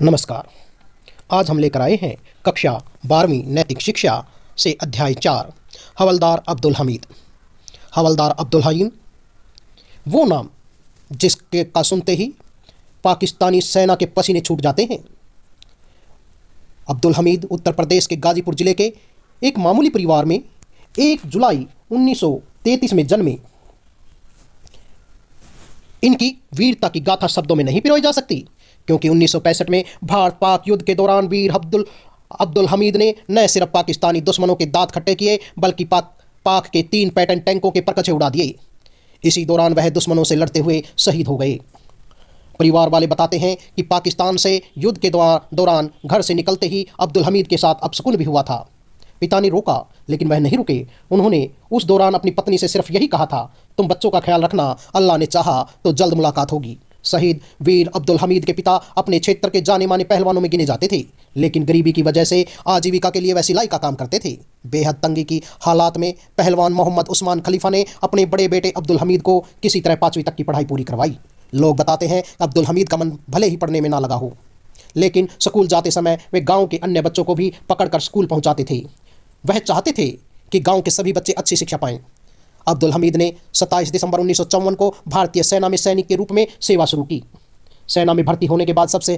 नमस्कार। आज हम लेकर आए हैं कक्षा 12वीं नैतिक शिक्षा से अध्याय 4 हवलदार अब्दुल हमीद। हवलदार अब्दुल हमीद वो नाम जिसके का सुनते ही पाकिस्तानी सेना के पसीने छूट जाते हैं। अब्दुल हमीद उत्तर प्रदेश के गाजीपुर जिले के एक मामूली परिवार में 1 जुलाई 1933 में जन्मे। इनकी वीरता की गाथा शब्दों में नहीं पिरोई जा सकती, क्योंकि 1965 में भारत पाक युद्ध के दौरान वीर अब्दुल हमीद ने न सिर्फ पाकिस्तानी दुश्मनों के दांत खट्टे किए, बल्कि पाक के 3 पैटर्न टैंकों के परकचे उड़ा दिए। इसी दौरान वह दुश्मनों से लड़ते हुए शहीद हो गए। परिवार वाले बताते हैं कि पाकिस्तान से युद्ध के दौरान घर से निकलते ही अब्दुल हमीद के साथ अपशकुन भी हुआ था। पिता ने रोका, लेकिन वह नहीं रुके। उन्होंने उस दौरान अपनी पत्नी से सिर्फ यही कहा था, तुम बच्चों का ख्याल रखना, अल्लाह ने चाहा तो जल्द मुलाकात होगी। शहीद वीर अब्दुल हमीद के पिता अपने क्षेत्र के जाने माने पहलवानों में गिने जाते थे, लेकिन गरीबी की वजह से आजीविका के लिए वह सिलाई का काम करते थे। बेहद तंगी की हालात में पहलवान मोहम्मद उस्मान खलीफा ने अपने बड़े बेटे अब्दुल हमीद को किसी तरह 5वीं तक की पढ़ाई पूरी करवाई। लोग बताते हैं अब्दुल हमीद का मन भले ही पढ़ने में ना लगा हो, लेकिन स्कूल जाते समय वे गाँव के अन्य बच्चों को भी पकड़कर स्कूल पहुँचाते थे। वह चाहते थे कि गांव के सभी बच्चे अच्छी शिक्षा पाएं। अब्दुल हमीद ने 27 दिसंबर 1954 को भारतीय सेना में सैनिक के रूप में सेवा शुरू की। सेना में भर्ती होने के बाद सबसे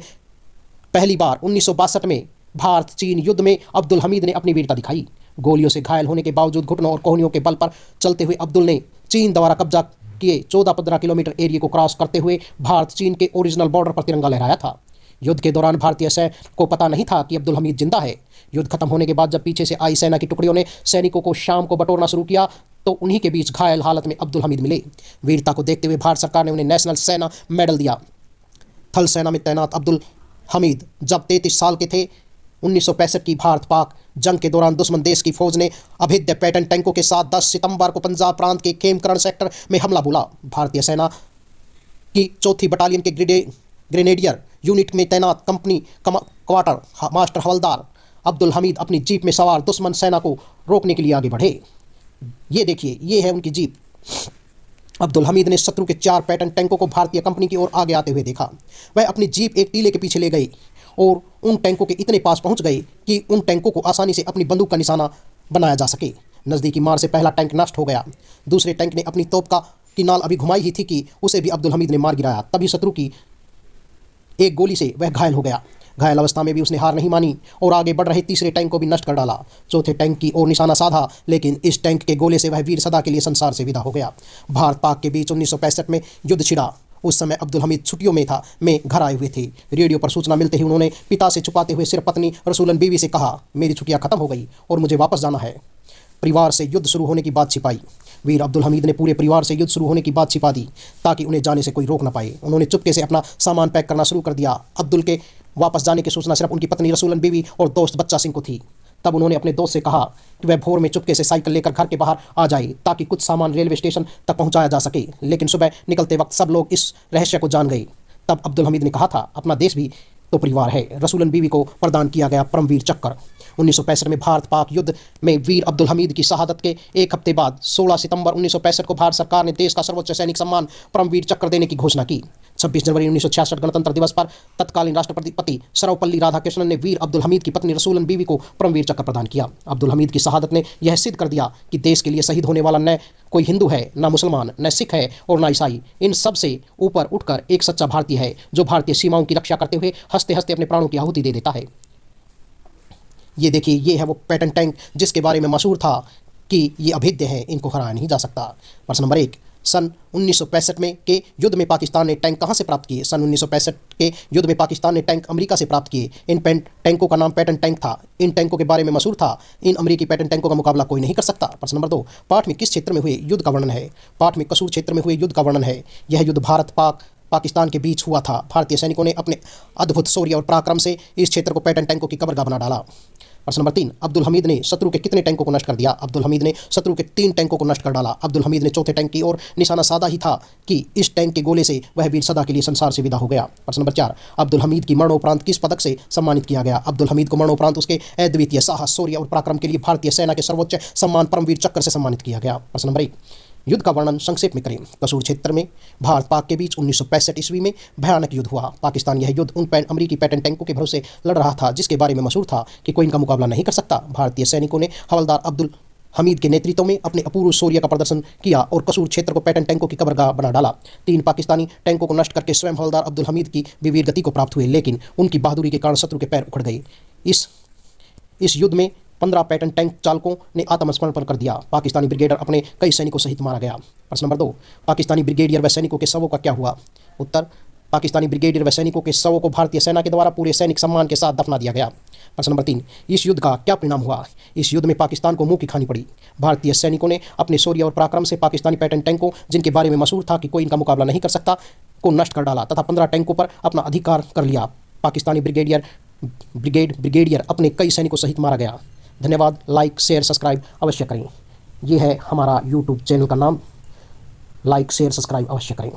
पहली बार 1962 में भारत चीन युद्ध में अब्दुल हमीद ने अपनी वीरता दिखाई। गोलियों से घायल होने के बावजूद घुटनों और कोहनियों के बल पर चलते हुए अब्दुल ने चीन द्वारा कब्जा किए 14-15 किलोमीटर एरिया को क्रॉस करते हुए भारत चीन के ओरिजिनल बॉर्डर पर तिरंगा लहराया था। युद्ध के दौरान भारतीय सेना को पता नहीं था कि अब्दुल हमीद जिंदा है। युद्ध खत्म होने के बाद जब पीछे से आई सेना की टुकड़ियों ने सैनिकों को शाम को बटोरना शुरू किया, तो उन्हीं के बीच घायल हालत में अब्दुल हमीद मिले। वीरता को देखते हुए भारत सरकार ने उन्हें नेशनल सेना मेडल दिया। थल सेना में तैनात अब्दुल हमीद जब 33 साल के थे, 1965 की भारत पाक जंग के दौरान दुश्मन देश की फौज ने अभेद्य पैटर्न टैंकों के साथ 10 सितंबर को पंजाब प्रांत के खेमकरण सेक्टर में हमला बोला। भारतीय सेना की 4th बटालियन के ग्रेनेडियर यूनिट में तैनात कंपनी क्वार्टर मास्टर हवलदार अब्दुल हमीद अपनी जीप में सवार दुश्मन सेना को रोकने के लिए आगे बढ़े। ये देखिए, ये है उनकी जीप। अब्दुल हमीद ने शत्रु के 4 पैटर्न टैंकों को भारतीय कंपनी की ओर आगे आते हुए देखा। वह अपनी जीप एक टीले के पीछे ले गए और उन टैंकों के इतने पास पहुंच गए कि उन टैंकों को आसानी से अपनी बंदूक का निशाना बनाया जा सके। नज़दीकी मार से पहला टैंक नष्ट हो गया। दूसरे टैंक ने अपनी तोप की नाल अभी घुमाई ही थी कि उसे भी अब्दुल हमीद ने मार गिराया। तभी शत्रु की एक गोली से वह घायल हो गया। घायल अवस्था में भी उसने हार नहीं मानी और आगे बढ़ रहे तीसरे टैंक को भी नष्ट कर डाला। चौथे टैंक की ओर निशाना साधा, लेकिन इस टैंक के गोले से वह वीर सदा के लिए संसार से विदा हो गया। भारत पाक के बीच 1965 में युद्ध छिड़ा। उस समय अब्दुल हमीद छुट्टियों में घर आए हुए थे। रेडियो पर सूचना मिलते ही उन्होंने पिता से छुपाते हुए सिर्फ पत्नी रसूलन बीवी से कहा, मेरी छुट्टियां खत्म हो गई और मुझे वापस जाना है। परिवार से युद्ध शुरू होने की बात छिपाई। वीर अब्दुल हमीद ने पूरे परिवार से युद्ध शुरू होने की बात छिपा दी, ताकि उन्हें जाने से कोई रोक ना पाए। उन्होंने चुपके से अपना सामान पैक करना शुरू कर दिया। अब्दुल के वापस जाने की सूचना सिर्फ उनकी पत्नी रसूलन बीवी और दोस्त बच्चा सिंह को थी। तब उन्होंने अपने दोस्त से कहा कि वह भोर में चुपके से साइकिल लेकर घर के बाहर आ जाए, ताकि कुछ सामान रेलवे स्टेशन तक पहुंचाया जा सके। लेकिन सुबह निकलते वक्त सब लोग इस रहस्य को जान गए। तब अब्दुल हमीद ने कहा था, अपना देश भी तो परिवार है। रसूलन बीवी को प्रदान किया गया परमवीर चक्र। 1965 में भारत पाक युद्ध में वीर अब्दुल हमीद की शहादत के एक हफ्ते बाद 16 सितंबर 1965 को भारत सरकार ने देश का सर्वोच्च सैनिक सम्मान परमवीर चक्र देने की घोषणा की। 26 जनवरी 1966 गणतंत्र दिवस पर तत्कालीन राष्ट्रपति सर्वपल्ली राधाकृष्णन ने वीर अब्दुल हमीद की पत्नी रसूलन बीवी को परमवीर चक्र प्रदान किया। अब्दुल हमीद की शहादत ने यह सिद्ध कर दिया कि देश के लिए शहीद होने वाला न कोई हिंदू है, न मुसलमान, न सिख है और न ईसाई। इन सब से ऊपर उठकर एक सच्चा भारतीय है, जो भारतीय सीमाओं की रक्षा करते हुए हंसते हंसते अपने प्राणों की आहुति दे देता है। ये देखिए, ये है वो पैटर्न टैंक जिसके बारे में मशहूर था कि ये अभेद्य है, इनको हराया नहीं जा सकता। प्रश्न नंबर 1, सन 1965 में के युद्ध में पाकिस्तान ने टैंक कहां से प्राप्त किए? सन 1965 के युद्ध में पाकिस्तान ने टैंक अमेरिका से प्राप्त किए। इन टैंकों का नाम पैटर्न टैंक था। इन टैंकों के बारे में मशहूर था, इन अमेरिकी पैटर्न टैंकों का मुकाबला कोई नहीं कर सकता। प्रश्न नंबर 2, पाठ में किस क्षेत्र में हुए युद्ध का वर्णन है? पाठ में कसूर क्षेत्र में हुए युद्ध का वर्णन है। यह युद्ध भारत पाकिस्तान के बीच हुआ था। भारतीय सैनिकों ने अपने अद्भुत शौर्य और पराक्रम से इस क्षेत्र को पैटर्न टैंकों की कब्रगाह बना डाला। प्रश्न नंबर 3, अब्दुल हमीद ने शत्रु के कितने टैंकों को नष्ट कर दिया? अब्दुल हमीद ने शत्रु के 3 टैंकों को नष्ट कर डाला। अब्दुल हमीद ने चौथे टैंक की ओर निशाना साधा ही था कि इस टैंक के गोले से वह वीर सदा के लिए संसार से विदा हो गया। प्रश्न नंबर 4, अब्दुल हमीद की मरणोपरांत किस पदक से सम्मानित किया गया? अब्दुल हमीद को मरणोपरांत उसके अद्वितीय साहस, शौर्य और पराक्रम के लिए भारतीय सेना के सर्वोच्च सम्मान परमवीर चक्र से सम्मानित किया गया। प्रश्न नंबर 1, युद्ध का वर्णन संक्षेप में करें। कसूर क्षेत्र में भारत पाक के बीच 1965 ईस्वी में भयानक युद्ध हुआ। पाकिस्तान यह युद्ध उन अमेरिकी पैटर्न टैंकों के भरोसे लड़ रहा था जिसके बारे में मशहूर था कि कोई इनका मुकाबला नहीं कर सकता। भारतीय सैनिकों ने हवलदार अब्दुल हमीद के नेतृत्व में अपने अपूर्व शौर्य का प्रदर्शन किया और कसूर क्षेत्र को पैटर्न टैंकों की कब्रगाह बना डाला। 3 पाकिस्तानी टैंकों को नष्ट करके स्वयं हवलदार अब्दुल हमीद की भी वीर गति को प्राप्त हुए, लेकिन उनकी बहादुरी के कारण शत्रु के पैर उखड़ गए। इस युद्ध में 15 पैटर्न टैंक चालकों ने आत्मसमर्पण कर दिया। पाकिस्तानी ब्रिगेडियर अपने कई सैनिकों सहित मारा गया। प्रश्न नंबर 2, पाकिस्तानी ब्रिगेडियर व सैनिकों के शवों का क्या हुआ? उत्तर, पाकिस्तानी ब्रिगेडियर व सैनिकों के शवों को भारतीय सेना के द्वारा पूरे सैनिक सम्मान के साथ दफना दिया गया। प्रश्न नंबर 3, इस युद्ध का क्या परिणाम हुआ? इस युद्ध में पाकिस्तान को मुंह की खानी पड़ी। भारतीय सैनिकों ने अपने शौर्य और पराक्रम से पाकिस्तानी पैटर्न टैंकों, जिनके बारे में मशहूर था कि कोई इनका मुकाबला नहीं कर सकता, को नष्ट कर डाला तथा 15 टैंकों पर अपना अधिकार कर लिया। पाकिस्तानी ब्रिगेडियर अपने कई सैनिकों सहित मारा गया। धन्यवाद। लाइक शेयर सब्सक्राइब अवश्य करें। ये है हमारा यूट्यूब चैनल का नाम। लाइक शेयर सब्सक्राइब अवश्य करें।